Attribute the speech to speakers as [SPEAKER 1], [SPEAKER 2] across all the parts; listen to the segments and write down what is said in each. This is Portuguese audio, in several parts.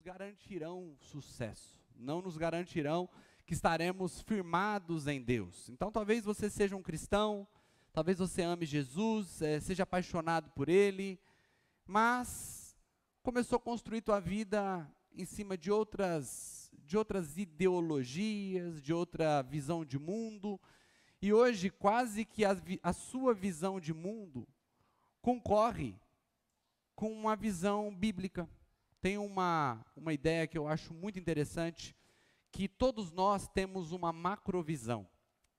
[SPEAKER 1] garantirão sucesso, não nos garantirão que estaremos firmados em Deus. Então talvez você seja um cristão, talvez você ame Jesus, seja apaixonado por Ele, mas começou a construir tua vida em cima de outras ideologias, de outra visão de mundo, e hoje quase que a sua visão de mundo concorre com uma visão bíblica. Tem uma ideia que eu acho muito interessante, que todos nós temos uma macrovisão.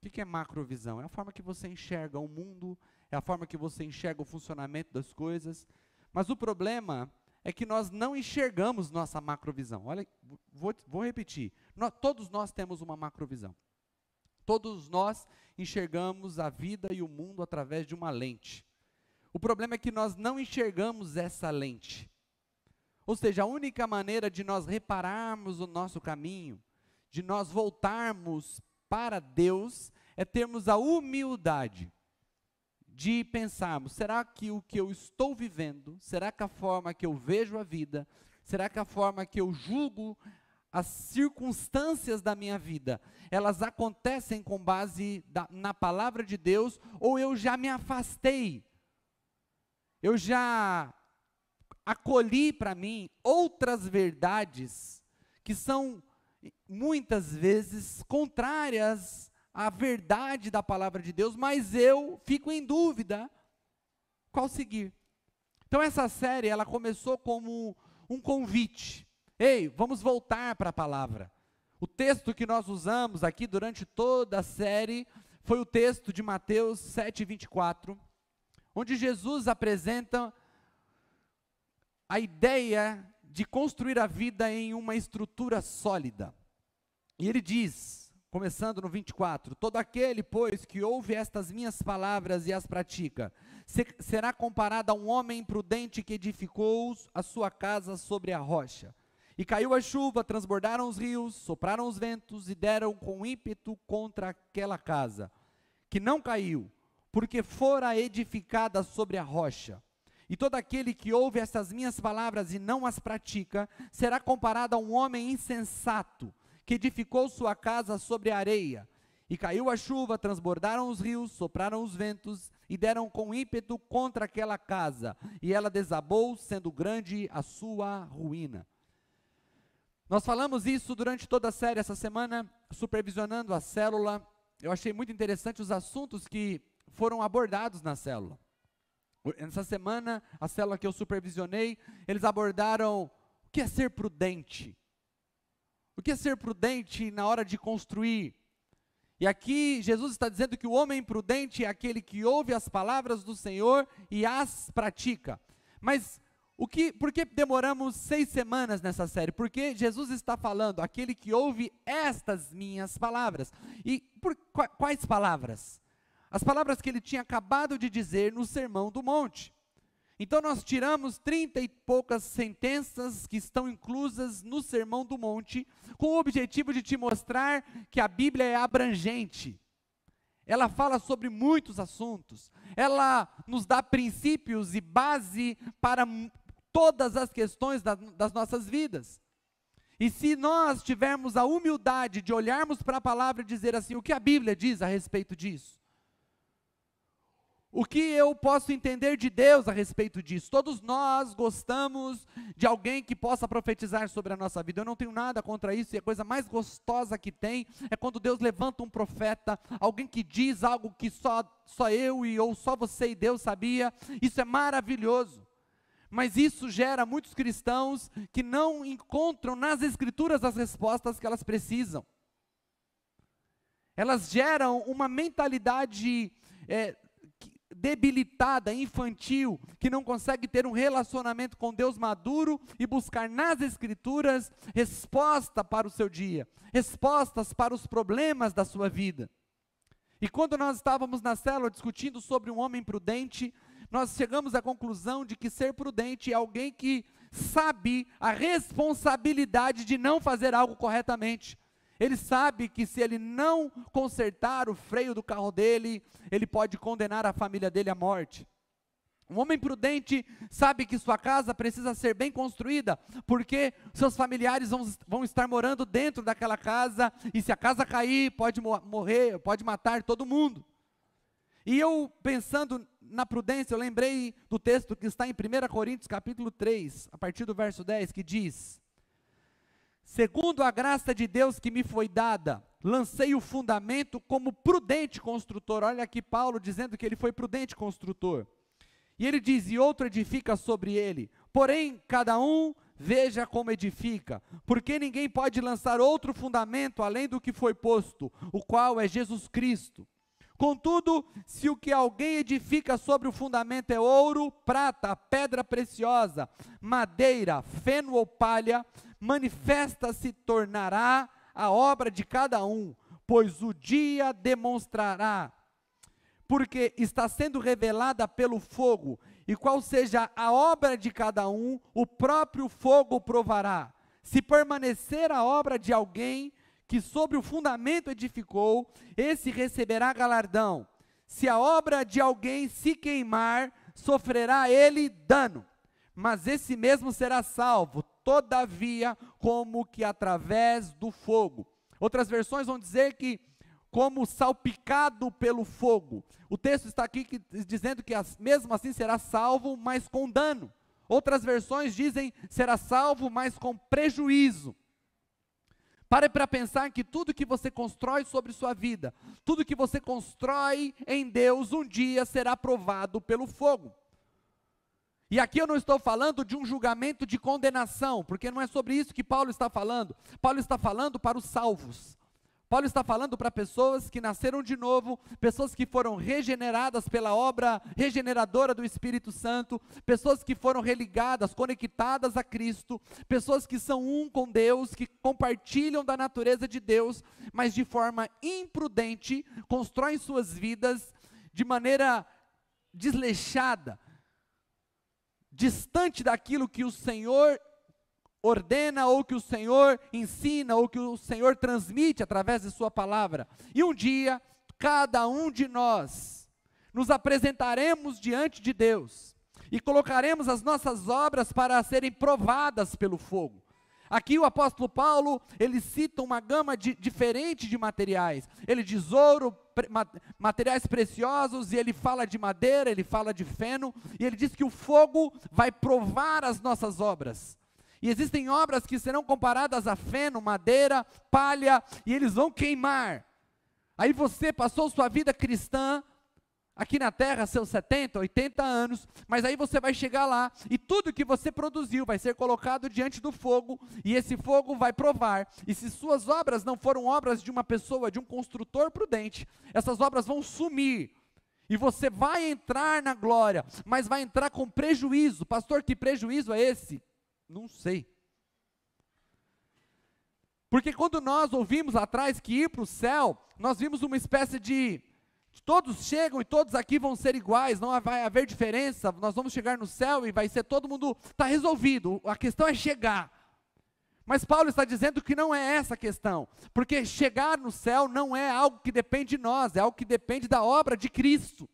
[SPEAKER 1] O que é macrovisão? É a forma que você enxerga o mundo, é a forma que você enxerga o funcionamento das coisas, mas o problema é que nós não enxergamos nossa macrovisão. Olha, vou repetir, todos nós temos uma macrovisão. Todos nós enxergamos a vida e o mundo através de uma lente. O problema é que nós não enxergamos essa lente. Ou seja, a única maneira de nós repararmos o nosso caminho, de nós voltarmos para Deus, é termos a humildade de pensarmos, será que o que eu estou vivendo, será que a forma que eu vejo a vida, será que a forma que eu julgo as circunstâncias da minha vida, elas acontecem com base na palavra de Deus, ou eu já me afastei, eu já acolhi para mim outras verdades que são muitas vezes contrárias à verdade da palavra de Deus, mas eu fico em dúvida qual seguir. Então essa série, ela começou como um convite. Ei, vamos voltar para a palavra. O texto que nós usamos aqui durante toda a série foi o texto de Mateus 7:24, onde Jesus apresenta a ideia de construir a vida em uma estrutura sólida. E ele diz, começando no 24, todo aquele, pois, que ouve estas minhas palavras e as pratica, será comparado a um homem prudente que edificou a sua casa sobre a rocha. E caiu a chuva, transbordaram os rios, sopraram os ventos e deram com ímpeto contra aquela casa, que não caiu, porque fora edificada sobre a rocha. E todo aquele que ouve estas minhas palavras e não as pratica, será comparado a um homem insensato, que edificou sua casa sobre a areia. E caiu a chuva, transbordaram os rios, sopraram os ventos, e deram com ímpeto contra aquela casa, e ela desabou, sendo grande a sua ruína. Nós falamos isso durante toda a série, essa semana, supervisionando a célula. Eu achei muito interessante os assuntos que foram abordados na célula. Essa semana, a célula que eu supervisionei, eles abordaram o que é ser prudente. O que é ser prudente na hora de construir? E aqui Jesus está dizendo que o homem prudente é aquele que ouve as palavras do Senhor e as pratica. Mas por que demoramos 6 semanas nessa série? Porque Jesus está falando, aquele que ouve estas minhas palavras. E quais palavras? As palavras que ele tinha acabado de dizer no Sermão do Monte. Então nós tiramos 30 e poucas sentenças que estão inclusas no Sermão do Monte, com o objetivo de te mostrar que a Bíblia é abrangente. Ela fala sobre muitos assuntos. Ela nos dá princípios e base para todas as questões das nossas vidas. E se nós tivermos a humildade de olharmos para a palavra e dizer assim, o que a Bíblia diz a respeito disso? O que eu posso entender de Deus a respeito disso? Todos nós gostamos de alguém que possa profetizar sobre a nossa vida. Eu não tenho nada contra isso, e a coisa mais gostosa que tem é quando Deus levanta um profeta, alguém que diz algo que só eu ou só você e Deus sabia. Isso é maravilhoso. Mas isso gera muitos cristãos que não encontram nas Escrituras as respostas que elas precisam. Elas geram uma mentalidade debilitada, infantil, que não consegue ter um relacionamento com Deus maduro e buscar nas Escrituras resposta para o seu dia, respostas para os problemas da sua vida. E quando nós estávamos na célula discutindo sobre um homem prudente, nós chegamos à conclusão de que ser prudente é alguém que sabe a responsabilidade de não fazer algo corretamente. Ele sabe que se ele não consertar o freio do carro dele, ele pode condenar a família dele à morte. Um homem prudente sabe que sua casa precisa ser bem construída, porque seus familiares vão estar morando dentro daquela casa, e se a casa cair, pode morrer, pode matar todo mundo. E eu, pensando na prudência, eu lembrei do texto que está em 1 Coríntios capítulo 3, a partir do verso 10, que diz: segundo a graça de Deus que me foi dada, lancei o fundamento como prudente construtor. Olha aqui Paulo dizendo que ele foi prudente construtor. E ele diz, e outro edifica sobre ele. Porém, cada um veja como edifica, porque ninguém pode lançar outro fundamento além do que foi posto, o qual é Jesus Cristo. Contudo, se o que alguém edifica sobre o fundamento é ouro, prata, pedra preciosa, madeira, feno ou palha, manifesta se tornará a obra de cada um, pois o dia demonstrará, porque está sendo revelada pelo fogo, e qual seja a obra de cada um, o próprio fogo provará. Se permanecer a obra de alguém que sobre o fundamento edificou, esse receberá galardão. Se a obra de alguém se queimar, sofrerá ele dano, mas esse mesmo será salvo, todavia, como que através do fogo. Outras versões vão dizer que como salpicado pelo fogo. O texto está aqui dizendo que mesmo assim será salvo, mas com dano. Outras versões dizem será salvo, mas com prejuízo. Pare para pensar que tudo que você constrói sobre sua vida, tudo que você constrói em Deus, um dia será provado pelo fogo. E aqui eu não estou falando de um julgamento de condenação, porque não é sobre isso que Paulo está falando. Paulo está falando para os salvos. Paulo está falando para pessoas que nasceram de novo, pessoas que foram regeneradas pela obra regeneradora do Espírito Santo, pessoas que foram religadas, conectadas a Cristo, pessoas que são um com Deus, que compartilham da natureza de Deus, mas de forma imprudente, constroem suas vidas de maneira desleixada, distante daquilo que o Senhor ordena, ou que o Senhor ensina, ou que o Senhor transmite através de sua palavra. E um dia, cada um de nós, nos apresentaremos diante de Deus, e colocaremos as nossas obras para serem provadas pelo fogo. Aqui o apóstolo Paulo, ele cita uma gama diferente de materiais. Ele diz ouro, materiais preciosos, e ele fala de madeira, ele fala de feno, e ele diz que o fogo vai provar as nossas obras. E existem obras que serão comparadas a feno, madeira, palha, e eles vão queimar. Aí você passou sua vida cristã, aqui na terra, seus 70, 80 anos, mas aí você vai chegar lá, e tudo que você produziu vai ser colocado diante do fogo, e esse fogo vai provar. E se suas obras não foram obras de uma pessoa, de um construtor prudente, essas obras vão sumir. E você vai entrar na glória, mas vai entrar com prejuízo. Pastor, que prejuízo é esse? Não sei. Porque quando nós ouvimos lá atrás que ir para o céu, nós vimos uma espécie de todos chegam e todos aqui vão ser iguais, não vai haver diferença, nós vamos chegar no céu e vai ser todo mundo, está resolvido, a questão é chegar. Mas Paulo está dizendo que não é essa a questão, porque chegar no céu não é algo que depende de nós, é algo que depende da obra de Cristo.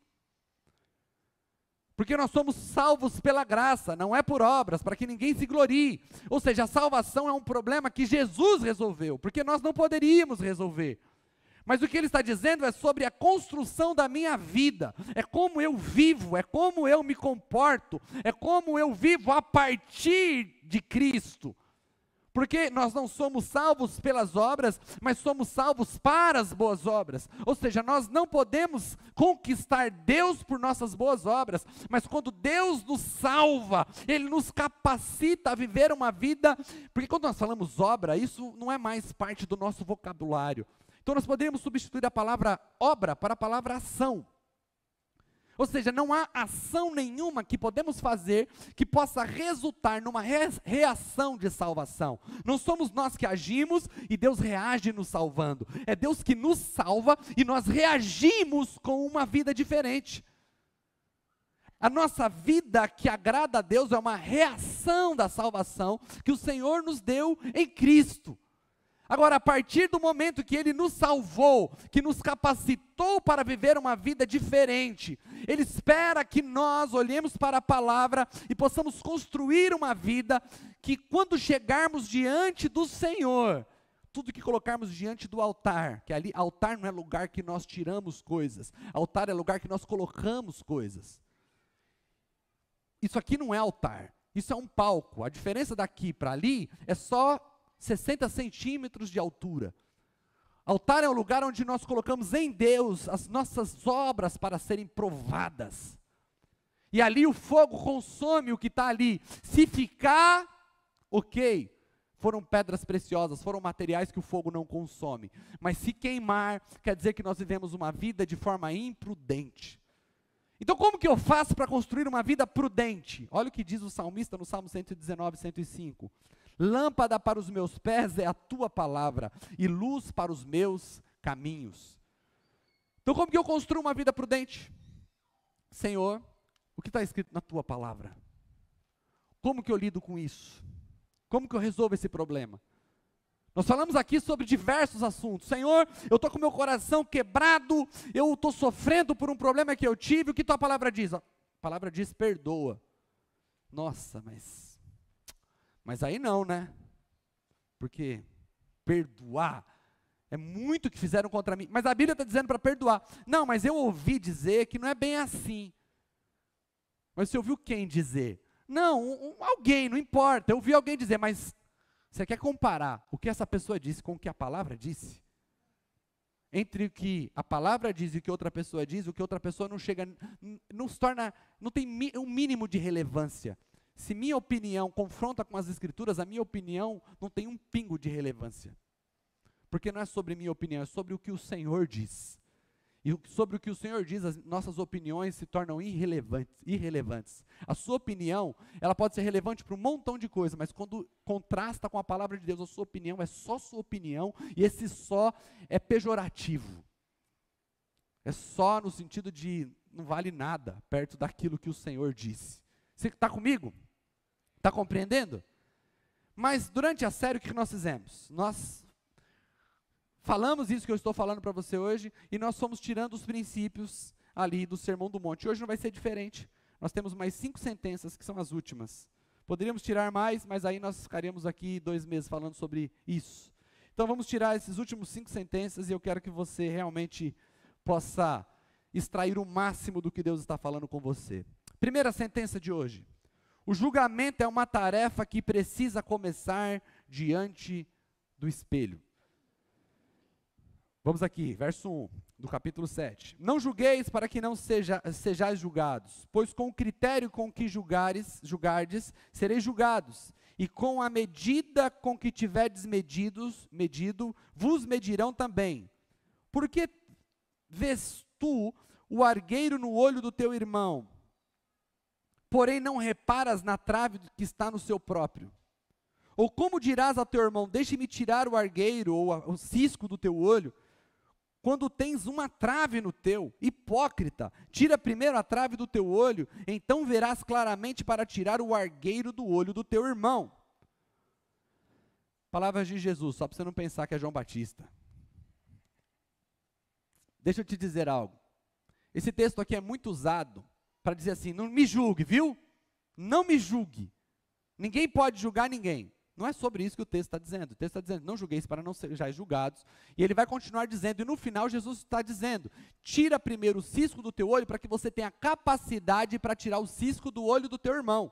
[SPEAKER 1] Porque nós somos salvos pela graça, não é por obras, para que ninguém se glorie. Ou seja, a salvação é um problema que Jesus resolveu, porque nós não poderíamos resolver. Mas o que ele está dizendo é sobre a construção da minha vida, é como eu vivo, é como eu me comporto, é como eu vivo a partir de Cristo. Porque nós não somos salvos pelas obras, mas somos salvos para as boas obras. Ou seja, nós não podemos conquistar Deus por nossas boas obras, mas quando Deus nos salva, Ele nos capacita a viver uma vida, porque quando nós falamos obra, isso não é mais parte do nosso vocabulário. Então nós poderíamos substituir a palavra obra para a palavra ação. Ou seja, não há ação nenhuma que podemos fazer que possa resultar numa reação de salvação. Não somos nós que agimos e Deus reage nos salvando. É Deus que nos salva e nós reagimos com uma vida diferente. A nossa vida que agrada a Deus é uma reação da salvação que o Senhor nos deu em Cristo. Agora, a partir do momento que Ele nos salvou, que nos capacitou para viver uma vida diferente, Ele espera que nós olhemos para a palavra e possamos construir uma vida que, quando chegarmos diante do Senhor, tudo que colocarmos diante do altar, que ali, altar não é lugar que nós tiramos coisas, altar é lugar que nós colocamos coisas. Isso aqui não é altar, isso é um palco. A diferença daqui para ali é só 60 centímetros de altura. Altar é o lugar onde nós colocamos em Deus as nossas obras para serem provadas. E ali o fogo consome o que está ali. Se ficar, ok, foram pedras preciosas, foram materiais que o fogo não consome. Mas se queimar, quer dizer que nós vivemos uma vida de forma imprudente. Então como que eu faço para construir uma vida prudente? Olha o que diz o salmista no Salmo 119, 105. Lâmpada para os meus pés é a tua palavra, e luz para os meus caminhos. Então como que eu construo uma vida prudente? Senhor, o que está escrito na tua palavra? Como que eu lido com isso? Como que eu resolvo esse problema? Nós falamos aqui sobre diversos assuntos. Senhor, eu estou com meu coração quebrado, eu estou sofrendo por um problema que eu tive, o que tua palavra diz? A palavra diz perdoa. Nossa, mas aí não, né? Porque perdoar é muito que fizeram contra mim. Mas a Bíblia está dizendo para perdoar. Não, mas eu ouvi dizer que não é bem assim. Mas você ouviu quem dizer? Não, alguém, não importa. Eu ouvi alguém dizer, mas você quer comparar o que essa pessoa disse com o que a palavra disse? Entre o que a palavra diz e o que outra pessoa diz, o que outra pessoa não chega, não se torna, não tem um mínimo de relevância. Se minha opinião confronta com as Escrituras, a minha opinião não tem um pingo de relevância. Porque não é sobre minha opinião, é sobre o que o Senhor diz. E sobre o que o Senhor diz, as nossas opiniões se tornam irrelevantes. A sua opinião, ela pode ser relevante para um montão de coisas, mas quando contrasta com a palavra de Deus, a sua opinião é só sua opinião, e esse só é pejorativo. É só no sentido de não vale nada perto daquilo que o Senhor disse. Você está comigo? Está compreendendo? Mas durante a série o que nós fizemos? Nós falamos isso que eu estou falando para você hoje, e nós fomos tirando os princípios ali do Sermão do Monte. Hoje não vai ser diferente. Nós temos mais 5 sentenças que são as últimas. Poderíamos tirar mais, mas aí nós ficaríamos aqui 2 meses falando sobre isso. Então vamos tirar esses últimos 5 sentenças, e eu quero que você realmente possa extrair o máximo do que Deus está falando com você. Primeira sentença de hoje. O julgamento é uma tarefa que precisa começar diante do espelho. Vamos aqui, verso 1 do capítulo 7. Não julgueis para que não sejais julgados, pois com o critério com que julgardes, sereis julgados, e com a medida com que tiverdes medido, vos medirão também. Porque vês tu o argueiro no olho do teu irmão, porém não reparas na trave que está no seu próprio? Ou como dirás ao teu irmão, deixe-me tirar o argueiro ou o cisco do teu olho, quando tens uma trave no teu? Hipócrita, tira primeiro a trave do teu olho, então verás claramente para tirar o argueiro do olho do teu irmão. Palavras de Jesus, só para você não pensar que é João Batista. Deixa eu te dizer algo. Esse texto aqui é muito usado para dizer assim, não me julgue, viu? Não me julgue. Ninguém pode julgar ninguém. Não é sobre isso que o texto está dizendo. O texto está dizendo, não julgueis para não sejais julgados. E ele vai continuar dizendo, e no final Jesus está dizendo, tira primeiro o cisco do teu olho para que você tenha capacidade para tirar o cisco do olho do teu irmão.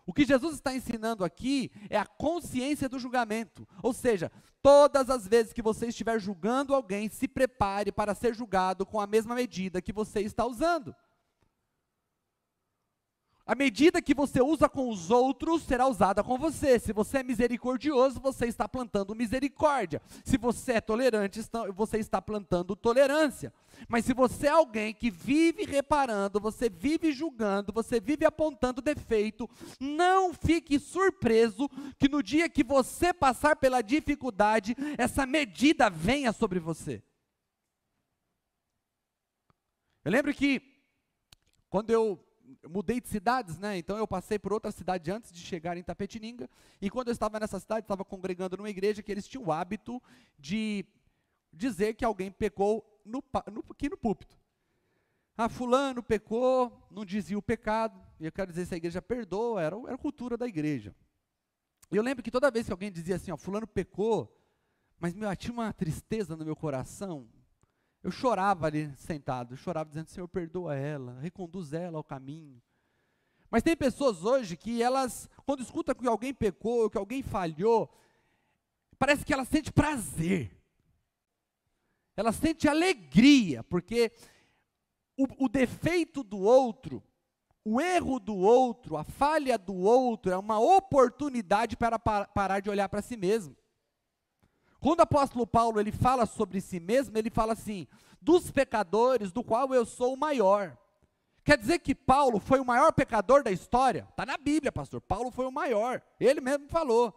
[SPEAKER 1] O que Jesus está ensinando aqui é a consciência do julgamento. Ou seja, todas as vezes que você estiver julgando alguém, se prepare para ser julgado com a mesma medida que você está usando. A medida que você usa com os outros será usada com você. Se você é misericordioso, você está plantando misericórdia. Se você é tolerante, você está plantando tolerância. Mas se você é alguém que vive reparando, você vive julgando, você vive apontando defeito, não fique surpreso que no dia que você passar pela dificuldade, essa medida venha sobre você. Eu lembro que quando eu mudei de cidades, né? Então eu passei por outra cidade antes de chegar em Itapetininga, e quando eu estava nessa cidade, estava congregando numa igreja que eles tinham o hábito de dizer que alguém pecou aqui no púlpito. Ah, fulano pecou, não dizia o pecado, e eu quero dizer, se a igreja perdoa, era a cultura da igreja. E eu lembro que toda vez que alguém dizia assim, ó, fulano pecou, mas tinha uma tristeza no meu coração, eu chorava ali sentado, eu chorava dizendo, Senhor, perdoa ela, reconduz ela ao caminho. Mas tem pessoas hoje que elas, quando escutam que alguém pecou, que alguém falhou, parece que ela sente prazer. Ela sente alegria, porque o defeito do outro, o erro do outro, a falha do outro, é uma oportunidade para parar de olhar para si mesmo. Quando o apóstolo Paulo ele fala sobre si mesmo, ele fala assim, dos pecadores, do qual eu sou o maior. Quer dizer que Paulo foi o maior pecador da história? Está na Bíblia, pastor, Paulo foi o maior, ele mesmo falou.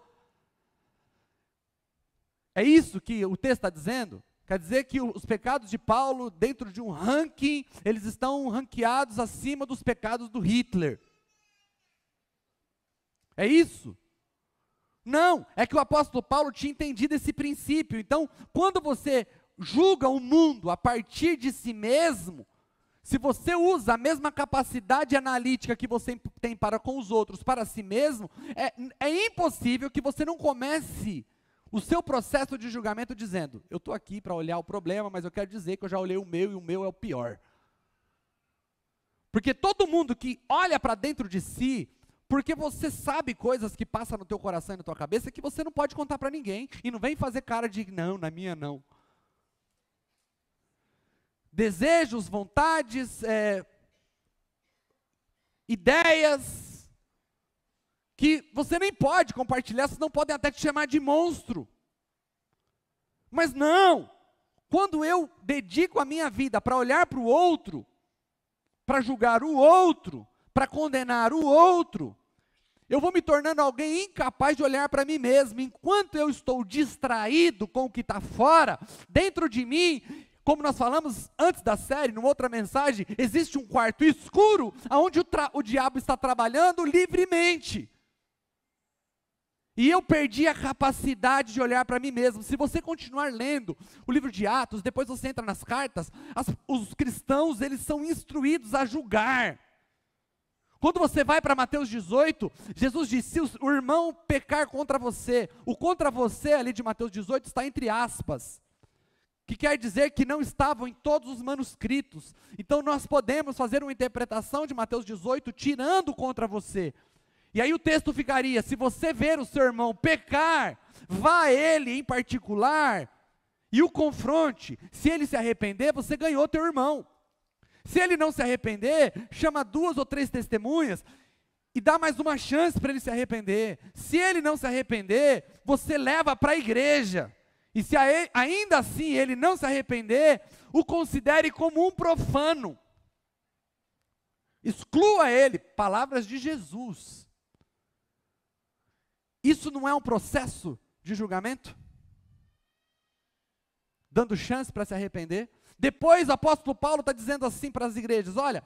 [SPEAKER 1] É isso que o texto está dizendo? Quer dizer que os pecados de Paulo, dentro de um ranking, eles estão ranqueados acima dos pecados do Hitler. É isso? Não, é que o apóstolo Paulo tinha entendido esse princípio. Então, quando você julga o mundo a partir de si mesmo, se você usa a mesma capacidade analítica que você tem para com os outros, para si mesmo, é impossível que você não comece o seu processo de julgamento dizendo, eu estou aqui para olhar o problema, mas eu quero dizer que eu já olhei o meu e o meu é o pior. Porque todo mundo que olha para dentro de si, porque você sabe coisas que passam no teu coração e na tua cabeça que você não pode contar para ninguém, e não vem fazer cara de, não, na minha não. Desejos, vontades, ideias, que você nem pode compartilhar, senão podem até te chamar de monstro. Mas não, quando eu dedico a minha vida para olhar para o outro, para julgar o outro, para condenar o outro, eu vou me tornando alguém incapaz de olhar para mim mesmo. Enquanto eu estou distraído com o que está fora, dentro de mim, como nós falamos antes da série, numa outra mensagem, existe um quarto escuro, onde o diabo está trabalhando livremente. E eu perdi a capacidade de olhar para mim mesmo. Se você continuar lendo o livro de Atos, depois você entra nas cartas, os cristãos, eles são instruídos a julgar. Quando você vai para Mateus 18, Jesus disse, se o irmão pecar contra você, o contra você ali de Mateus 18 está entre aspas, que quer dizer que não estavam em todos os manuscritos. Então nós podemos fazer uma interpretação de Mateus 18, tirando contra você. E aí o texto ficaria, se você ver o seu irmão pecar, vá a ele em particular e o confronte. Se ele se arrepender, você ganhou teu irmão. Se ele não se arrepender, chama 2 ou 3 testemunhas e dá mais uma chance para ele se arrepender. Se ele não se arrepender, você leva para a igreja. E se ainda assim ele não se arrepender, o considere como um profano. Exclua ele, palavras de Jesus. Isso não é um processo de julgamento? Dando chance para se arrepender? Depois o apóstolo Paulo está dizendo assim para as igrejas, olha,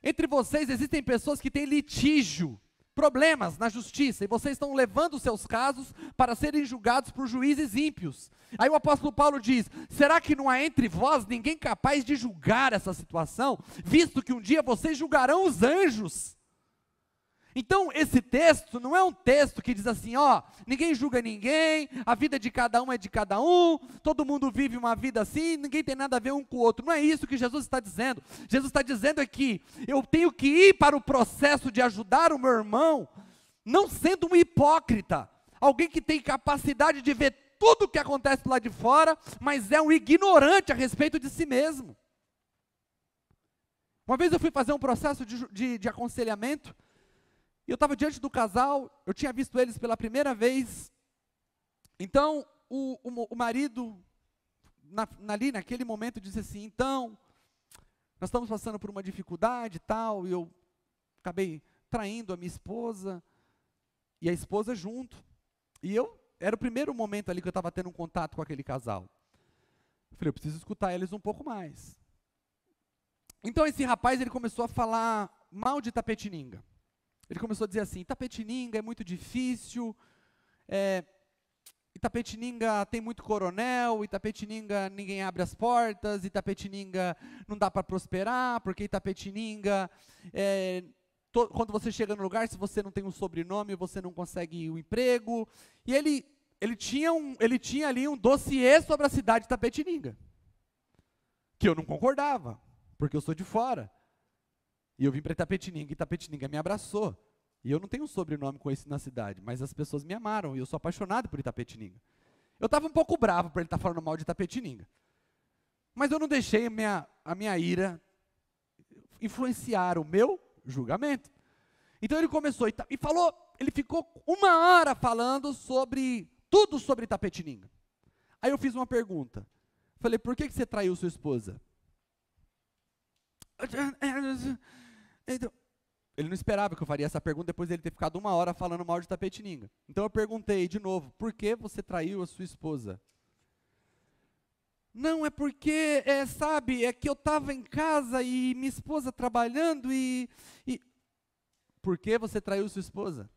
[SPEAKER 1] entre vocês existem pessoas que têm litígio, problemas na justiça, e vocês estão levando os seus casos para serem julgados por juízes ímpios. Aí o apóstolo Paulo diz, será que não há entre vós ninguém capaz de julgar essa situação, visto que um dia vocês julgarão os anjos? Então, esse texto não é um texto que diz assim, ó, ninguém julga ninguém, a vida de cada um é de cada um, todo mundo vive uma vida assim, ninguém tem nada a ver um com o outro. Não é isso que Jesus está dizendo. Jesus está dizendo é que eu tenho que ir para o processo de ajudar o meu irmão, não sendo um hipócrita, alguém que tem capacidade de ver tudo o que acontece lá de fora, mas é um ignorante a respeito de si mesmo. Uma vez eu fui fazer um processo de aconselhamento, e eu estava diante do casal, eu tinha visto eles pela primeira vez. Então, o marido, ali naquele momento, disse assim, então, nós estamos passando por uma dificuldade e tal, e eu acabei traindo a minha esposa, e a esposa junto. E era o primeiro momento ali que eu estava tendo um contato com aquele casal. Eu falei, eu preciso escutar eles um pouco mais. Então esse rapaz, ele começou a falar mal de Itapetininga. Ele começou a dizer assim: Itapetininga é muito difícil, Itapetininga tem muito coronel, Itapetininga ninguém abre as portas, Itapetininga não dá para prosperar, porque Itapetininga, quando você chega no lugar, se você não tem um sobrenome, você não consegue o emprego. E ele tinha ali um dossiê sobre a cidade de Itapetininga, que eu não concordava, porque eu sou de fora. E eu vim para Itapetininga, e Itapetininga me abraçou. E eu não tenho um sobrenome conhecido na cidade, mas as pessoas me amaram, e eu sou apaixonado por Itapetininga. Eu estava um pouco bravo por ele estar falando mal de Itapetininga. Mas eu não deixei a minha ira influenciar o meu julgamento. Então ele começou e falou, ele ficou 1 hora falando tudo sobre Itapetininga. Aí eu fiz uma pergunta. Falei: por que você traiu sua esposa? Ele não esperava que eu faria essa pergunta depois de ele ter ficado 1 hora falando mal de Itapetininga. Então eu perguntei de novo: por que você traiu a sua esposa? Não, é porque, sabe, é que eu estava em casa e minha esposa trabalhando e... Por que você traiu sua esposa?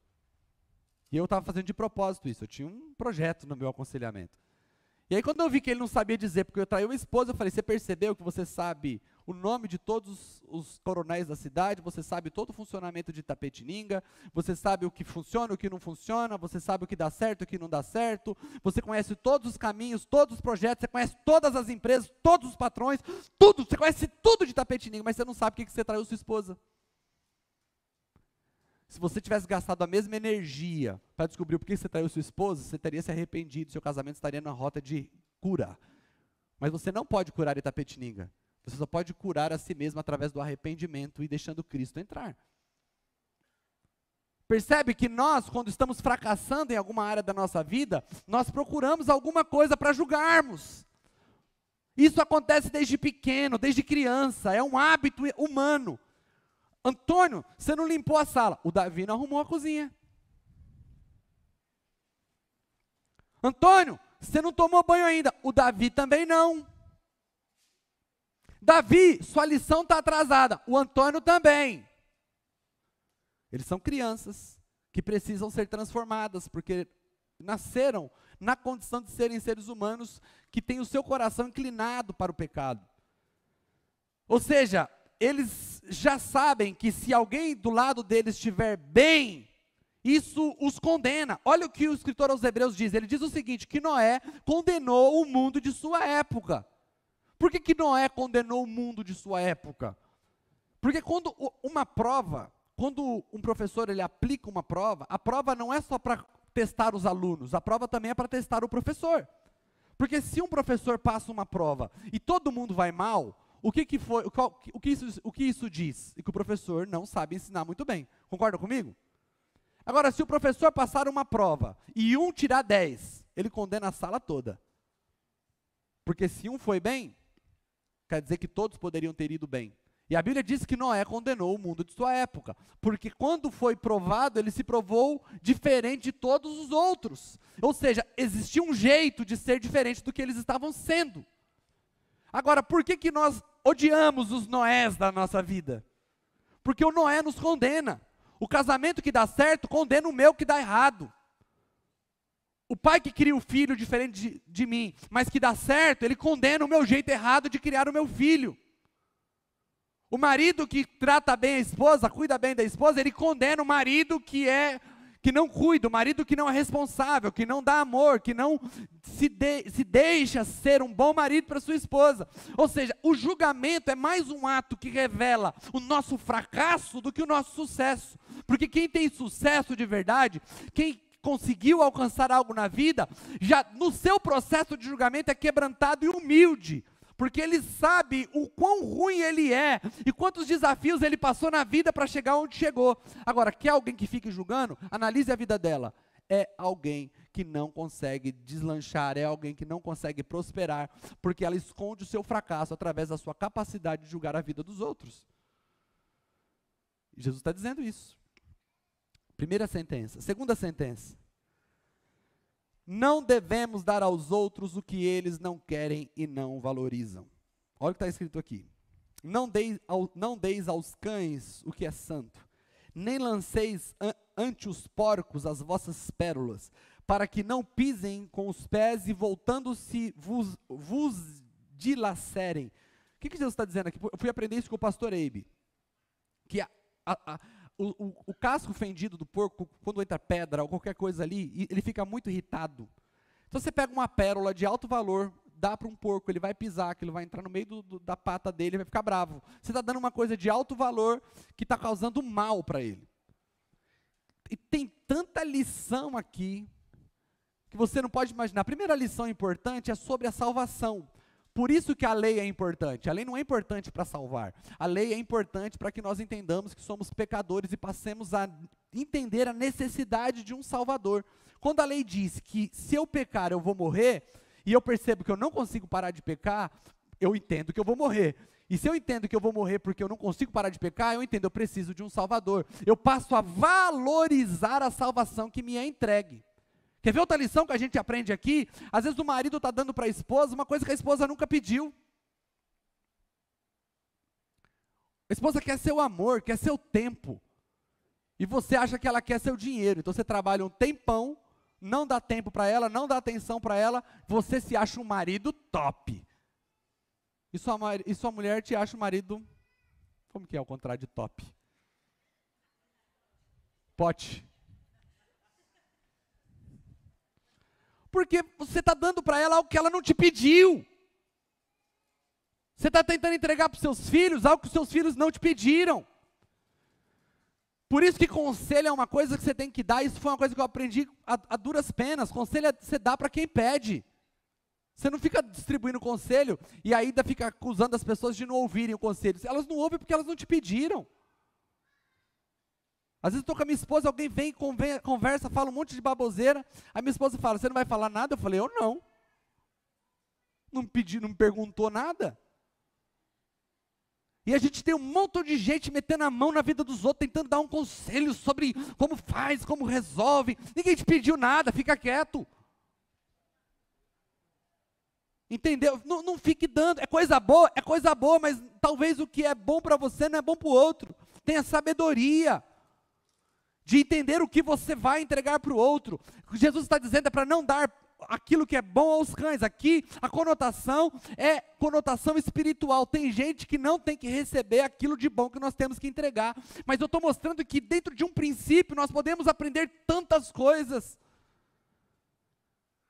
[SPEAKER 1] E eu estava fazendo de propósito isso, eu tinha um projeto no meu aconselhamento. E aí quando eu vi que ele não sabia dizer porque eu traí a esposa, eu falei: você percebeu que você sabe o nome de todos os coronéis da cidade, você sabe todo o funcionamento de Itapetininga, você sabe o que funciona, o que não funciona, você sabe o que dá certo, o que não dá certo, você conhece todos os caminhos, todos os projetos, você conhece todas as empresas, todos os patrões, tudo, você conhece tudo de Itapetininga, mas você não sabe por que você traiu sua esposa. Se você tivesse gastado a mesma energia para descobrir por que você traiu sua esposa, você teria se arrependido, seu casamento estaria na rota de cura. Mas você não pode curar Itapetininga. Você só pode curar a si mesmo através do arrependimento e deixando Cristo entrar. Percebe que nós, quando estamos fracassando em alguma área da nossa vida, nós procuramos alguma coisa para julgarmos. Isso acontece desde pequeno, desde criança, é um hábito humano. Antônio, você não limpou a sala. O Davi não arrumou a cozinha. Antônio, você não tomou banho ainda. O Davi também não. Davi, sua lição está atrasada. O Antônio também. Eles são crianças que precisam ser transformadas, porque nasceram na condição de serem seres humanos que têm o seu coração inclinado para o pecado. Ou seja, eles já sabem que se alguém do lado deles estiver bem, isso os condena. Olha o que o escritor aos Hebreus diz. Ele diz o seguinte: que Noé condenou o mundo de sua época. Por que Noé condenou o mundo de sua época? Porque quando um professor ele aplica uma prova, a prova não é só para testar os alunos, a prova também é para testar o professor. Porque se um professor passa uma prova e todo mundo vai mal, o que isso diz? E que o professor não sabe ensinar muito bem. Concorda comigo? Agora, se o professor passar uma prova e um tirar 10, ele condena a sala toda. Porque se um foi bem, quer dizer que todos poderiam ter ido bem. E a Bíblia diz que Noé condenou o mundo de sua época, porque quando foi provado, ele se provou diferente de todos os outros. Ou seja, existia um jeito de ser diferente do que eles estavam sendo. Agora, por que nós odiamos os Noés da nossa vida? Porque o Noé nos condena. O casamento que dá certo condena o meu que dá errado. O pai que cria o filho diferente de mim, mas que dá certo, ele condena o meu jeito errado de criar o meu filho. O marido que trata bem a esposa, cuida bem da esposa, ele condena o marido que não cuida, o marido que não é responsável, que não dá amor, que não se deixa ser um bom marido para sua esposa. Ou seja, o julgamento é mais um ato que revela o nosso fracasso do que o nosso sucesso. Porque quem tem sucesso de verdade, quem conseguiu alcançar algo na vida, já no seu processo de julgamento é quebrantado e humilde, porque ele sabe o quão ruim ele é e quantos desafios ele passou na vida para chegar onde chegou. Agora, quer alguém que fique julgando? Analise a vida dela. É alguém que não consegue deslanchar, é alguém que não consegue prosperar, porque ela esconde o seu fracasso através da sua capacidade de julgar a vida dos outros. E Jesus está dizendo isso. Primeira sentença. Segunda sentença. Não devemos dar aos outros o que eles não querem e não valorizam. Olha o que está escrito aqui. Não deis aos cães o que é santo, nem lanceis ante os porcos as vossas pérolas, para que não pisem com os pés e voltando-se vos dilacerem. O que Jesus está dizendo aqui? Eu fui aprender isso com o pastor Eibe, que o casco fendido do porco, quando entra pedra ou qualquer coisa ali, ele fica muito irritado. Então você pega uma pérola de alto valor, dá para um porco, ele vai pisar, aquilo vai entrar no meio da pata dele, vai ficar bravo. Você está dando uma coisa de alto valor que está causando mal para ele. E tem tanta lição aqui que você não pode imaginar. A primeira lição importante é sobre a salvação. Por isso que a lei é importante. A lei não é importante para salvar. A lei é importante para que nós entendamos que somos pecadores e passemos a entender a necessidade de um Salvador. Quando a lei diz que se eu pecar eu vou morrer, e eu percebo que eu não consigo parar de pecar, eu entendo que eu vou morrer. E se eu entendo que eu vou morrer porque eu não consigo parar de pecar, eu entendo, eu preciso de um Salvador. Eu passo a valorizar a salvação que me é entregue. Quer ver outra lição que a gente aprende aqui? Às vezes o marido está dando para a esposa uma coisa que a esposa nunca pediu. A esposa quer seu amor, quer seu tempo. E você acha que ela quer seu dinheiro. Então você trabalha um tempão, não dá tempo para ela, não dá atenção para ela, você se acha um marido top. E sua mulher te acha um marido, como que é o contrário de top? Pote. Porque você está dando para ela algo que ela não te pediu. Você está tentando entregar para os seus filhos algo que os seus filhos não te pediram. Por isso que conselho é uma coisa que você tem que dar. Isso foi uma coisa que eu aprendi a duras penas. Conselho você dá para quem pede. Você não fica distribuindo conselho e ainda fica acusando as pessoas de não ouvirem o conselho. Elas não ouvem porque elas não te pediram. Às vezes eu estou com a minha esposa, alguém vem, conversa, fala um monte de baboseira. A minha esposa fala, você não vai falar nada? Eu falei, eu não. Não me pedi, não me perguntou nada. E a gente tem um montão de gente metendo a mão na vida dos outros, tentando dar um conselho sobre como faz, como resolve. Ninguém te pediu nada, fica quieto. Entendeu? Não fique dando, é coisa boa, mas talvez o que é bom para você não é bom para o outro. Tenha sabedoria de entender o que você vai entregar para o outro. O que Jesus está dizendo é para não dar aquilo que é bom aos cães. Aqui a conotação é conotação espiritual. Tem gente que não tem que receber aquilo de bom que nós temos que entregar. Mas eu estou mostrando que dentro de um princípio nós podemos aprender tantas coisas.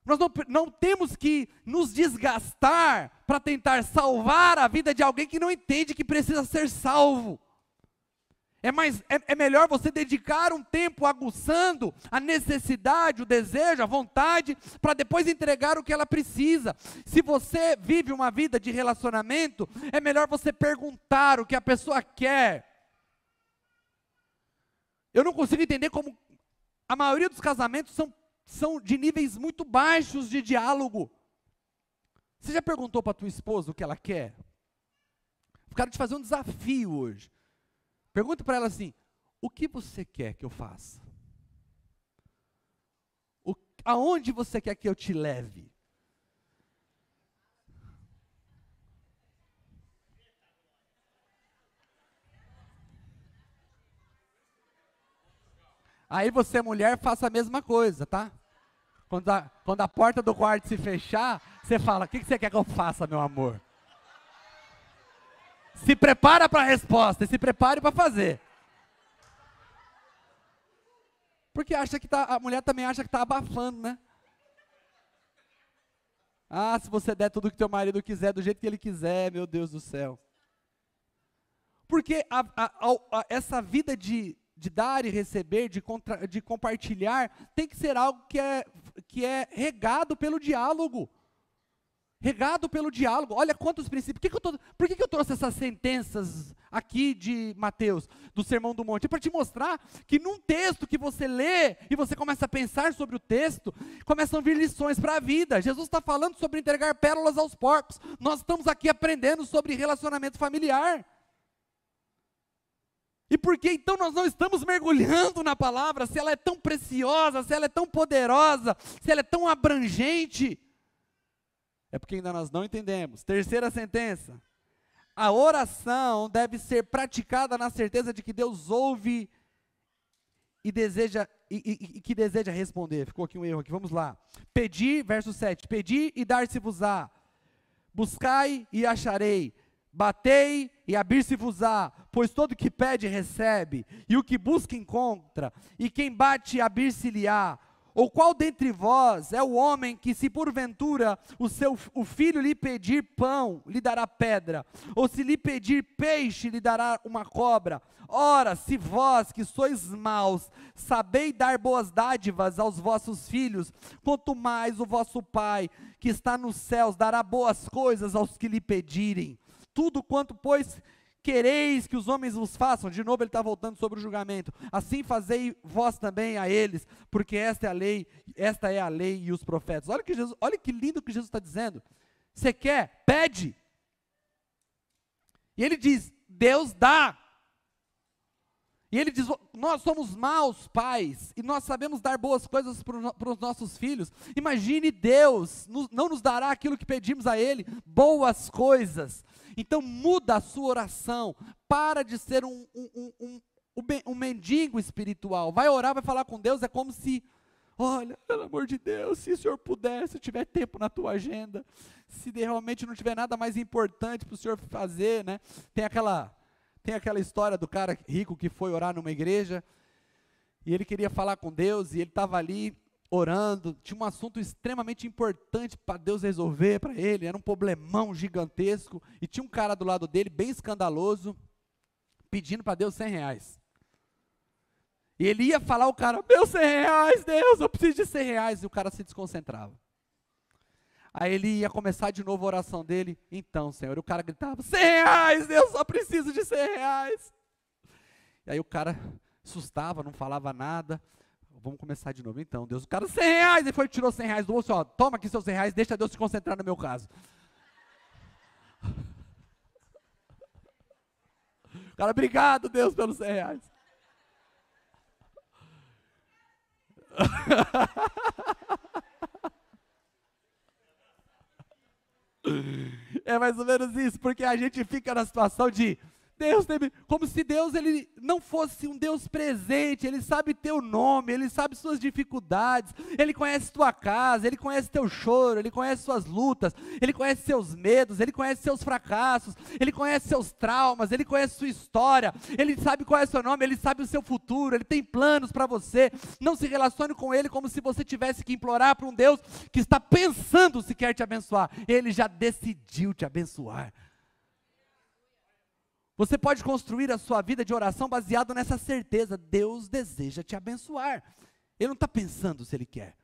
[SPEAKER 1] Nós não temos que nos desgastar para tentar salvar a vida de alguém que não entende que precisa ser salvo. É melhor você dedicar um tempo aguçando a necessidade, o desejo, a vontade, para depois entregar o que ela precisa. Se você vive uma vida de relacionamento, é melhor você perguntar o que a pessoa quer. Eu não consigo entender como a maioria dos casamentos são de níveis muito baixos de diálogo. Você já perguntou para a tua esposa o que ela quer? Eu quero te fazer um desafio hoje. Pergunta para ela assim, o que você quer que eu faça? Aonde você quer que eu te leve? Aí você, mulher, faça a mesma coisa, tá? Quando a porta do quarto se fechar, você fala, o que você quer que eu faça, meu amor? Se prepara para a resposta e se prepare para fazer. Porque a mulher também acha que está abafando, né? Ah, se você der tudo que teu marido quiser, do jeito que ele quiser, meu Deus do céu. Porque essa vida de dar e receber, de compartilhar, tem que ser algo que é regado pelo diálogo. Regado pelo diálogo. Olha quantos princípios. Por que eu trouxe essas sentenças aqui de Mateus, do Sermão do Monte? É para te mostrar que num texto que você lê e você começa a pensar sobre o texto, começam a vir lições para a vida. Jesus está falando sobre entregar pérolas aos porcos. Nós estamos aqui aprendendo sobre relacionamento familiar. E por que então nós não estamos mergulhando na palavra, se ela é tão preciosa, se ela é tão poderosa, se ela é tão abrangente? É porque ainda nós não entendemos. Terceira sentença. A oração deve ser praticada na certeza de que Deus ouve e deseja e que deseja responder. Ficou aqui um erro aqui, vamos lá. Pedi, verso 7, pedi e dar-se-vos-á, buscai e acharei, batei e abrir-se-vos-á, pois todo que pede recebe, e o que busca encontra, e quem bate abrir-se-lhe-á. Ou qual dentre vós é o homem que, se porventura o filho lhe pedir pão, lhe dará pedra? Ou se lhe pedir peixe, lhe dará uma cobra? Ora, se vós que sois maus, sabeis dar boas dádivas aos vossos filhos, quanto mais o vosso Pai, que está nos céus, dará boas coisas aos que lhe pedirem. Tudo quanto, pois, quereis que os homens vos façam, de novo ele está voltando sobre o julgamento, assim fazei vós também a eles, porque esta é a lei e os profetas. Olha que lindo que Jesus está dizendo. Você quer? Pede. E ele diz, Deus dá. E ele diz, nós somos maus pais, e nós sabemos dar boas coisas para os nossos filhos. Imagine Deus, não nos dará aquilo que pedimos a Ele, boas coisas. Então muda a sua oração, para de ser um mendigo espiritual. Vai orar, vai falar com Deus, é como se, olha, pelo amor de Deus, se o Senhor puder, se tiver tempo na tua agenda, se realmente não tiver nada mais importante para o Senhor fazer, né? Tem aquela história do cara rico que foi orar numa igreja, e ele queria falar com Deus, e ele estava ali orando, tinha um assunto extremamente importante para Deus resolver para ele, era um problemão gigantesco, e tinha um cara do lado dele, bem escandaloso, pedindo para Deus R$100. E ele ia falar, o cara, meus R$100, Deus, eu preciso de R$100, e o cara se desconcentrava. Aí ele ia começar de novo a oração dele, então, Senhor, e o cara gritava, R$100, Deus, só preciso de R$100. E aí o cara assustava, não falava nada. Vamos começar de novo então, Deus, o cara, R$100, ele foi e tirou R$100 do bolso, ó, toma aqui seus R$100, deixa Deus se concentrar no meu caso. O cara, obrigado Deus pelos R$100. É mais ou menos isso, porque a gente fica na situação de Deus, como se Deus ele não fosse um Deus presente. Ele sabe teu nome, Ele sabe suas dificuldades, Ele conhece tua casa, Ele conhece teu choro, Ele conhece suas lutas, Ele conhece seus medos, Ele conhece seus fracassos, Ele conhece seus traumas, Ele conhece sua história, Ele sabe qual é o seu nome, Ele sabe o seu futuro, Ele tem planos para você. Não se relacione com Ele como se você tivesse que implorar para um Deus que está pensando se quer te abençoar. Ele já decidiu te abençoar. Você pode construir a sua vida de oração baseado nessa certeza. Deus deseja te abençoar. Ele não está pensando se Ele quer.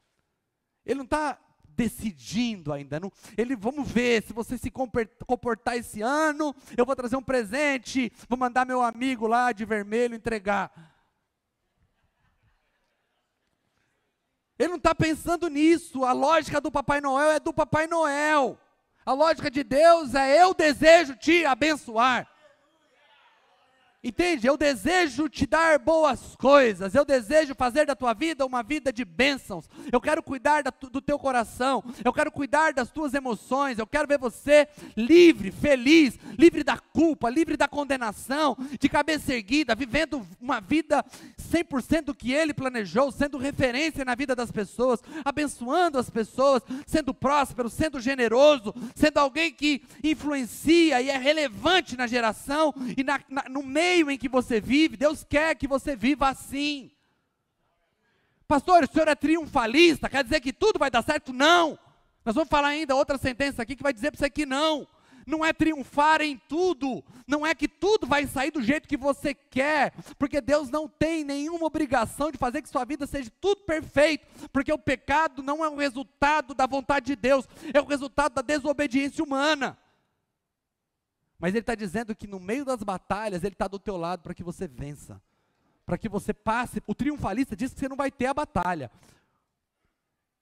[SPEAKER 1] Ele não está decidindo ainda. Não, vamos ver, se você se comportar esse ano, eu vou trazer um presente, vou mandar meu amigo lá de vermelho entregar. Ele não está pensando nisso. A lógica do Papai Noel é do Papai Noel. A lógica de Deus é, eu desejo te abençoar. Entende? Eu desejo te dar boas coisas, eu desejo fazer da tua vida uma vida de bênçãos, eu quero cuidar do teu coração, eu quero cuidar das tuas emoções, eu quero ver você livre, feliz, livre da culpa, livre da condenação, de cabeça erguida, vivendo uma vida 100% do que Ele planejou, sendo referência na vida das pessoas, abençoando as pessoas, sendo próspero, sendo generoso, sendo alguém que influencia e é relevante na geração e no meio em que você vive. Deus quer que você viva assim. Pastor, o senhor é triunfalista, quer dizer que tudo vai dar certo? Não. Nós vamos falar ainda outra sentença aqui que vai dizer para você que não. Não é triunfar em tudo, não é que tudo vai sair do jeito que você quer, porque Deus não tem nenhuma obrigação de fazer que sua vida seja tudo perfeito, porque o pecado não é o resultado da vontade de Deus, é o resultado da desobediência humana. Mas Ele está dizendo que no meio das batalhas, Ele está do teu lado para que você vença, para que você passe. O triunfalista diz que você não vai ter a batalha.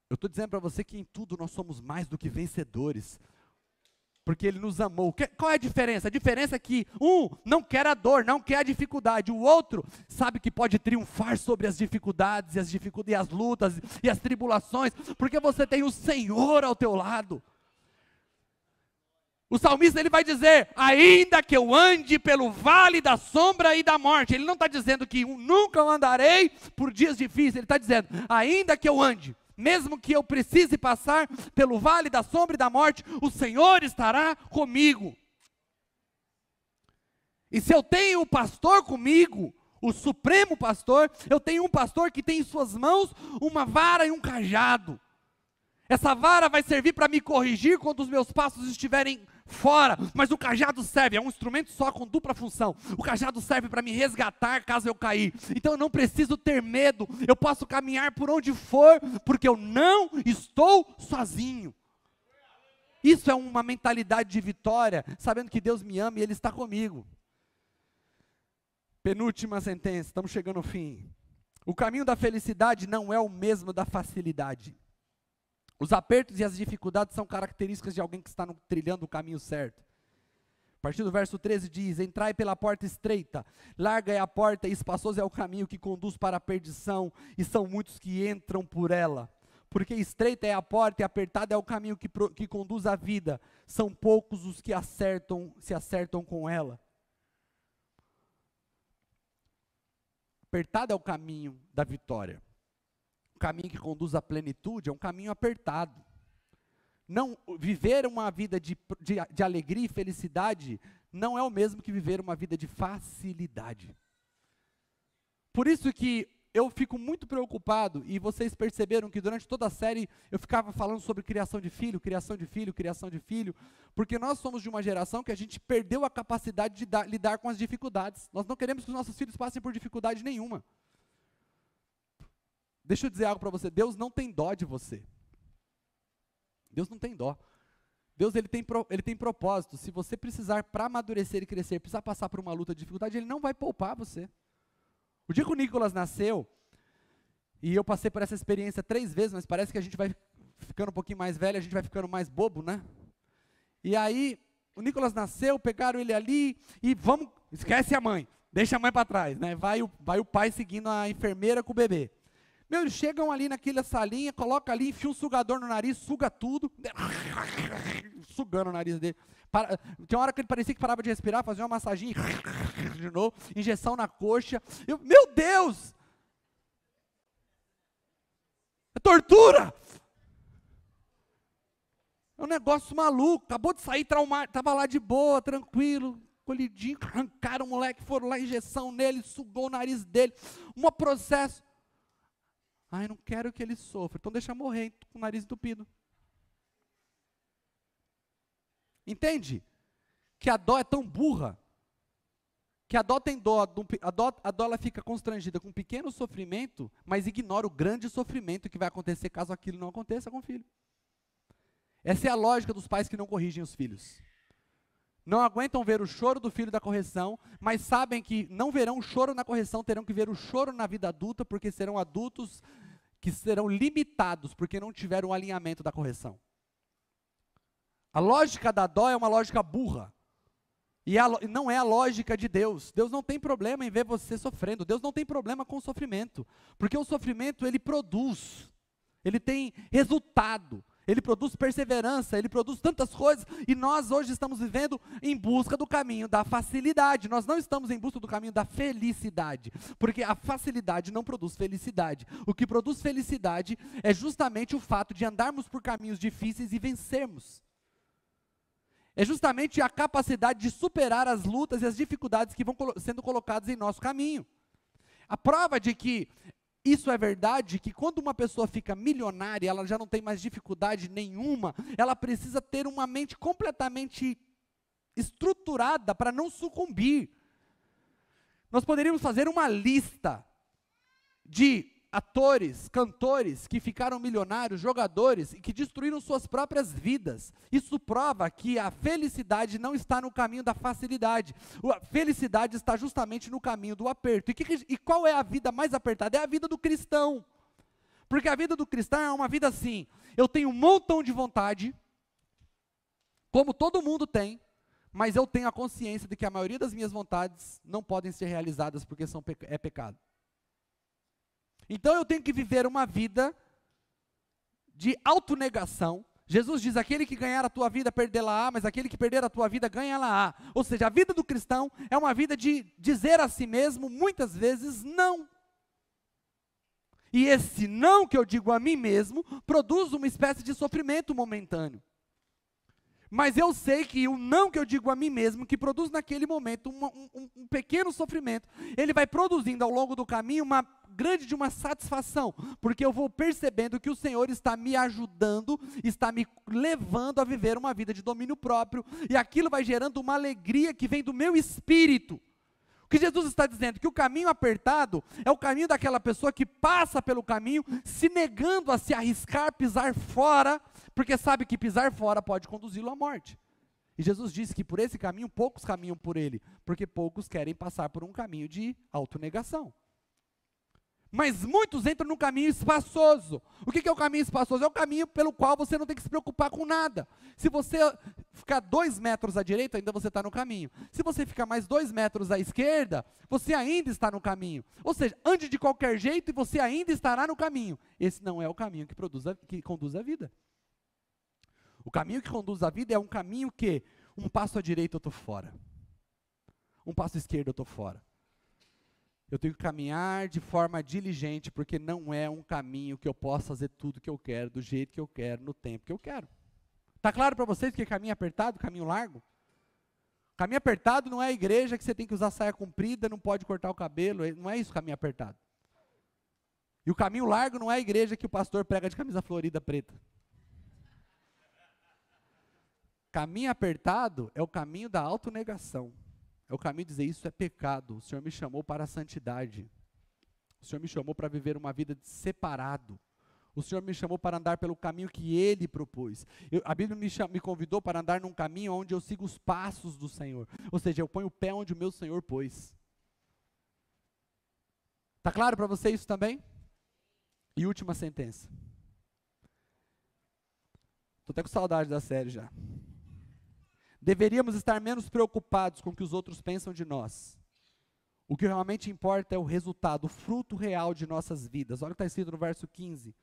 [SPEAKER 1] Eu estou dizendo para você que em tudo nós somos mais do que vencedores, porque Ele nos amou. Qual é a diferença? A diferença é que um não quer a dor, não quer a dificuldade, o outro sabe que pode triunfar sobre as dificuldades, e as lutas, e as tribulações, porque você tem o Senhor ao teu lado. O salmista ele vai dizer, ainda que eu ande pelo vale da sombra e da morte. Ele não está dizendo que nunca andarei por dias difíceis. Ele está dizendo, ainda que eu ande, mesmo que eu precise passar pelo vale da sombra e da morte, o Senhor estará comigo. E se eu tenho o pastor comigo, o supremo pastor, eu tenho um pastor que tem em suas mãos uma vara e um cajado. Essa vara vai servir para me corrigir quando os meus passos estiverem fora, mas o cajado serve, é um instrumento só com dupla função. O cajado serve para me resgatar caso eu cair. Então eu não preciso ter medo, eu posso caminhar por onde for, porque eu não estou sozinho. Isso é uma mentalidade de vitória, sabendo que Deus me ama e Ele está comigo. Penúltima sentença, estamos chegando ao fim. O caminho da felicidade não é o mesmo da facilidade. Os apertos e as dificuldades são características de alguém que está trilhando o caminho certo. A partir do verso 13 diz, entrai pela porta estreita, larga é a porta e espaçoso é o caminho que conduz para a perdição, e são muitos que entram por ela. Porque estreita é a porta e apertado é o caminho que conduz à vida, são poucos os que se acertam com ela. Apertado é o caminho da vitória. O caminho que conduz à plenitude é um caminho apertado. Não, viver uma vida de alegria e felicidade não é o mesmo que viver uma vida de facilidade. Por isso que eu fico muito preocupado, e vocês perceberam que durante toda a série eu ficava falando sobre criação de filho, porque nós somos de uma geração que a gente perdeu a capacidade de lidar com as dificuldades. Nós não queremos que os nossos filhos passem por dificuldade nenhuma. Deixa eu dizer algo para você, Deus não tem dó de você. Deus não tem dó. Deus ele tem propósito. Se você precisar, para amadurecer e crescer, precisar passar por uma luta de dificuldade, Ele não vai poupar você. O dia que o Nicolas nasceu, e eu passei por essa experiência 3 vezes, mas parece que a gente vai ficando um pouquinho mais velho, a gente vai ficando mais bobo, né? E aí, o Nicolas nasceu, pegaram ele ali, e esquece a mãe, deixa a mãe para trás, né? Vai o pai seguindo a enfermeira com o bebê. Eles chegam ali naquela salinha, coloca ali, enfia um sugador no nariz, suga tudo, sugando o nariz dele. Tinha uma hora que ele parecia que parava de respirar, fazia uma massaginha, de novo, injeção na coxa. Meu Deus! É tortura! É um negócio maluco, acabou de sair traumado, estava lá de boa, tranquilo, colhidinho, arrancaram o moleque, foram lá, injeção nele, sugou o nariz dele, um processo. Ai, não quero que ele sofra, então deixa morrer com o nariz entupido. Entende? Que a dó é tão burra, que a dó tem dó, a dó ela fica constrangida com um pequeno sofrimento, mas ignora o grande sofrimento que vai acontecer caso aquilo não aconteça com o filho. Essa é a lógica dos pais que não corrigem os filhos. Não aguentam ver o choro do filho da correção, mas sabem que não verão o choro na correção, terão que ver o choro na vida adulta, porque serão adultos que serão limitados, porque não tiveram o alinhamento da correção. A lógica da dó é uma lógica burra, e não é a lógica de Deus. Deus não tem problema em ver você sofrendo, Deus não tem problema com o sofrimento, porque o sofrimento ele produz, ele tem resultado, ele produz perseverança, ele produz tantas coisas, e nós hoje estamos vivendo em busca do caminho da facilidade, nós não estamos em busca do caminho da felicidade, porque a facilidade não produz felicidade. O que produz felicidade é justamente o fato de andarmos por caminhos difíceis e vencermos. É justamente a capacidade de superar as lutas e as dificuldades que vão sendo colocadas em nosso caminho. A prova de que isso é verdade, que quando uma pessoa fica milionária, ela já não tem mais dificuldade nenhuma, ela precisa ter uma mente completamente estruturada para não sucumbir. Nós poderíamos fazer uma lista de atores, cantores que ficaram milionários, jogadores e que destruíram suas próprias vidas. Isso prova que a felicidade não está no caminho da facilidade. A felicidade está justamente no caminho do aperto. E qual é a vida mais apertada? É a vida do cristão. Porque a vida do cristão é uma vida assim, eu tenho um montão de vontade, como todo mundo tem, mas eu tenho a consciência de que a maioria das minhas vontades não podem ser realizadas porque é pecado. Então eu tenho que viver uma vida de autonegação, Jesus diz, aquele que ganhar a tua vida, perdê-la-á, mas aquele que perder a tua vida, ganha-la-á. Ou seja, a vida do cristão é uma vida de dizer a si mesmo, muitas vezes, não. E esse não que eu digo a mim mesmo, produz uma espécie de sofrimento momentâneo. Mas eu sei que o não que eu digo a mim mesmo, que produz naquele momento um pequeno sofrimento, ele vai produzindo ao longo do caminho uma grande de uma satisfação, porque eu vou percebendo que o Senhor está me ajudando, está me levando a viver uma vida de domínio próprio, e aquilo vai gerando uma alegria que vem do meu espírito. O que Jesus está dizendo? Que o caminho apertado é o caminho daquela pessoa que passa pelo caminho, se negando a se arriscar, pisar fora, porque sabe que pisar fora pode conduzi-lo à morte. E Jesus disse que por esse caminho, poucos caminham por ele, porque poucos querem passar por um caminho de autonegação. Mas muitos entram num caminho espaçoso. O que é o caminho espaçoso? É o caminho pelo qual você não tem que se preocupar com nada. Se você ficar 2 metros à direita, ainda você está no caminho. Se você ficar mais 2 metros à esquerda, você ainda está no caminho. Ou seja, ande de qualquer jeito e você ainda estará no caminho. Esse não é o caminho que conduz a vida. O caminho que conduz a vida é um caminho que, um passo à direita eu estou fora. Um passo à esquerda eu estou fora. Eu tenho que caminhar de forma diligente, porque não é um caminho que eu possa fazer tudo que eu quero, do jeito que eu quero, no tempo que eu quero. Está claro para vocês que caminho apertado, caminho largo? Caminho apertado não é a igreja que você tem que usar saia comprida, não pode cortar o cabelo, não é isso caminho apertado. E o caminho largo não é a igreja que o pastor prega de camisa florida preta. Caminho apertado é o caminho da autonegação. É o caminho de dizer, isso é pecado, o Senhor me chamou para a santidade. O Senhor me chamou para viver uma vida separado. O Senhor me chamou para andar pelo caminho que Ele propôs. A Bíblia me convidou para andar num caminho onde eu sigo os passos do Senhor. Ou seja, eu ponho o pé onde o meu Senhor pôs. Está claro para você isso também? E última sentença. Estou até com saudade da série já. Deveríamos estar menos preocupados com o que os outros pensam de nós. O que realmente importa é o resultado, o fruto real de nossas vidas. Olha o que está escrito no verso 15.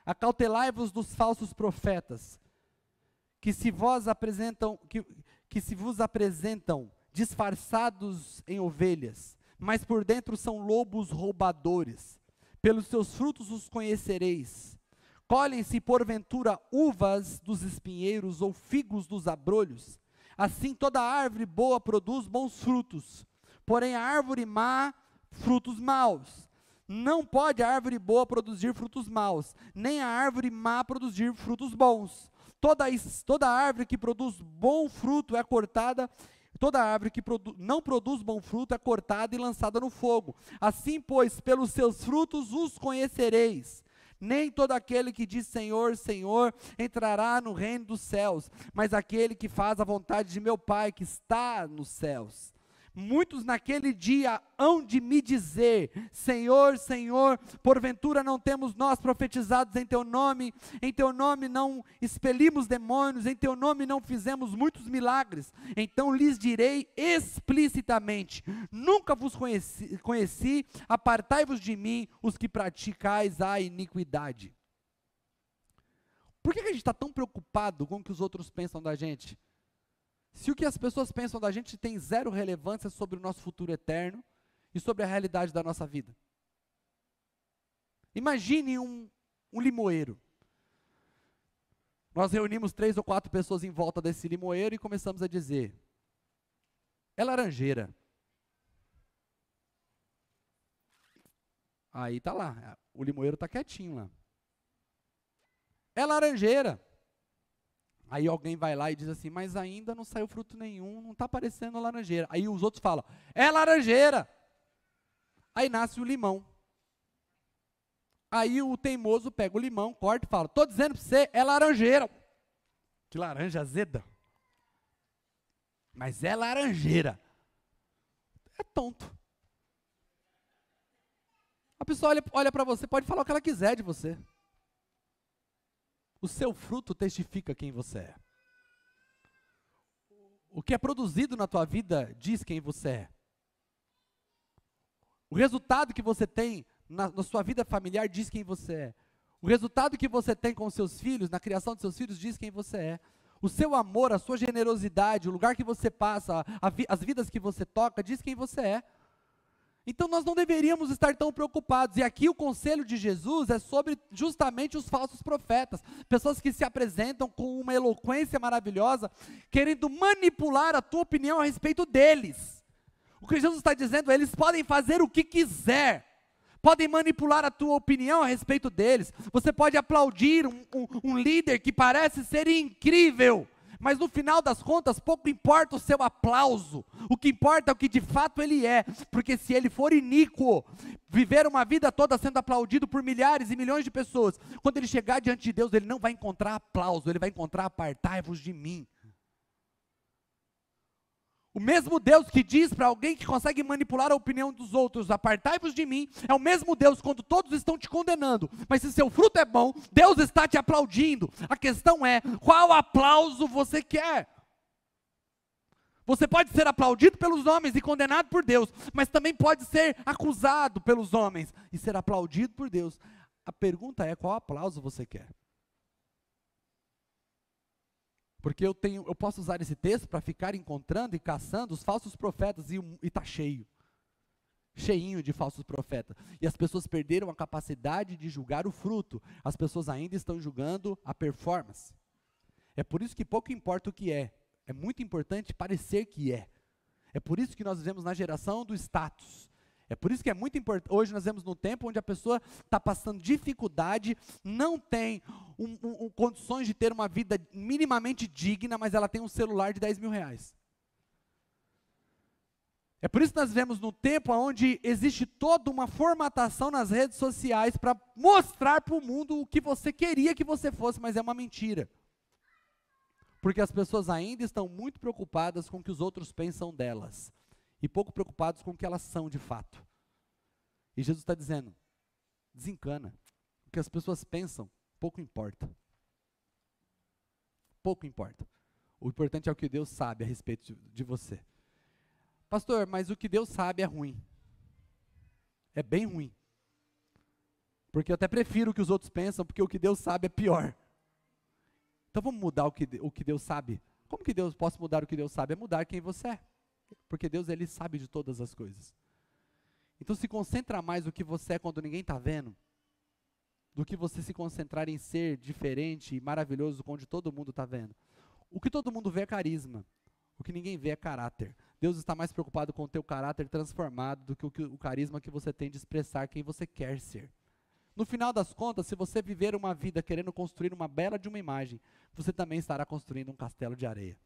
[SPEAKER 1] Acautelai-vos dos falsos profetas, que se vos apresentam disfarçados em ovelhas, mas por dentro são lobos roubadores. Pelos seus frutos os conhecereis. Colhem-se porventura uvas dos espinheiros ou figos dos abrolhos. Assim toda árvore boa produz bons frutos, porém a árvore má, frutos maus. Não pode a árvore boa produzir frutos maus, nem a árvore má produzir frutos bons. Toda árvore que produz bom fruto é cortada, toda árvore que não produz bom fruto é cortada e lançada no fogo. Assim, pois, pelos seus frutos os conhecereis. Nem todo aquele que diz Senhor, Senhor, entrará no reino dos céus, mas aquele que faz a vontade de meu Pai que está nos céus. Muitos naquele dia hão de me dizer, Senhor, Senhor, porventura não temos nós profetizados em Teu nome não expelimos demônios, em Teu nome não fizemos muitos milagres. Então lhes direi explicitamente, nunca vos conheci, apartai-vos de mim, os que praticais a iniquidade. Por que a gente está tão preocupado com o que os outros pensam da gente? Se o que as pessoas pensam da gente tem zero relevância sobre o nosso futuro eterno e sobre a realidade da nossa vida. Imagine um limoeiro. Nós reunimos 3 ou 4 pessoas em volta desse limoeiro e começamos a dizer, é laranjeira. Aí está lá, o limoeiro está quietinho lá. É laranjeira. Aí alguém vai lá e diz assim, mas ainda não saiu fruto nenhum, não está parecendo laranjeira. Aí os outros falam, é laranjeira. Aí nasce o limão. Aí o teimoso pega o limão, corta e fala, estou dizendo para você, é laranjeira. Que laranja azeda. Mas é laranjeira. É tonto. A pessoa olha para você, pode falar o que ela quiser de você. O seu fruto testifica quem você é. O que é produzido na tua vida diz quem você é. O resultado que você tem na sua vida familiar diz quem você é. O resultado que você tem com os seus filhos, na criação dos seus filhos, diz quem você é. O seu amor, a sua generosidade, o lugar que você passa, as vidas que você toca, diz quem você é. Então nós não deveríamos estar tão preocupados. E aqui o conselho de Jesus é sobre justamente os falsos profetas. Pessoas que se apresentam com uma eloquência maravilhosa, querendo manipular a tua opinião a respeito deles. O que Jesus está dizendo é, eles podem fazer o que quiser. Podem manipular a tua opinião a respeito deles. Você pode aplaudir um líder que parece ser incrível, mas no final das contas, pouco importa o seu aplauso. O que importa é o que de fato ele é. Porque se ele for iníquo, viver uma vida toda sendo aplaudido por milhares e milhões de pessoas, quando ele chegar diante de Deus, ele não vai encontrar aplauso, ele vai encontrar apartai-vos de mim. O mesmo Deus que diz para alguém que consegue manipular a opinião dos outros, apartai-vos de mim, é o mesmo Deus quando todos estão te condenando, mas se seu fruto é bom, Deus está te aplaudindo. A questão é, qual aplauso você quer? Você pode ser aplaudido pelos homens e condenado por Deus, mas também pode ser acusado pelos homens e ser aplaudido por Deus. A pergunta é, qual aplauso você quer? Porque eu posso usar esse texto para ficar encontrando e caçando os falsos profetas e está cheio. Cheinho de falsos profetas. E as pessoas perderam a capacidade de julgar o fruto. As pessoas ainda estão julgando a performance. É por isso que pouco importa o que é. É muito importante parecer que é. É por isso que nós vivemos na geração do status. É por isso que é muito importante, hoje nós vemos num tempo onde a pessoa está passando dificuldade, não tem condições de ter uma vida minimamente digna, mas ela tem um celular de 10 mil reais. É por isso que nós vivemos num tempo onde existe toda uma formatação nas redes sociais para mostrar para o mundo o que você queria que você fosse, mas é uma mentira. Porque as pessoas ainda estão muito preocupadas com o que os outros pensam delas. E pouco preocupados com o que elas são de fato. E Jesus está dizendo, desencana. O que as pessoas pensam, pouco importa. Pouco importa. O importante é o que Deus sabe a respeito de você. Pastor, mas o que Deus sabe é ruim. É bem ruim. Porque eu até prefiro o que os outros pensam, porque o que Deus sabe é pior. Então vamos mudar o que Deus sabe. Como que Deus posso mudar o que Deus sabe? É mudar quem você é. Porque Deus, Ele sabe de todas as coisas. Então se concentra mais no que você é quando ninguém está vendo, do que você se concentrar em ser diferente e maravilhoso quando todo mundo está vendo. O que todo mundo vê é carisma. O que ninguém vê é caráter. Deus está mais preocupado com o teu caráter transformado do que o carisma que você tem de expressar quem você quer ser. No final das contas, se você viver uma vida querendo construir uma bela de uma imagem, você também estará construindo um castelo de areia.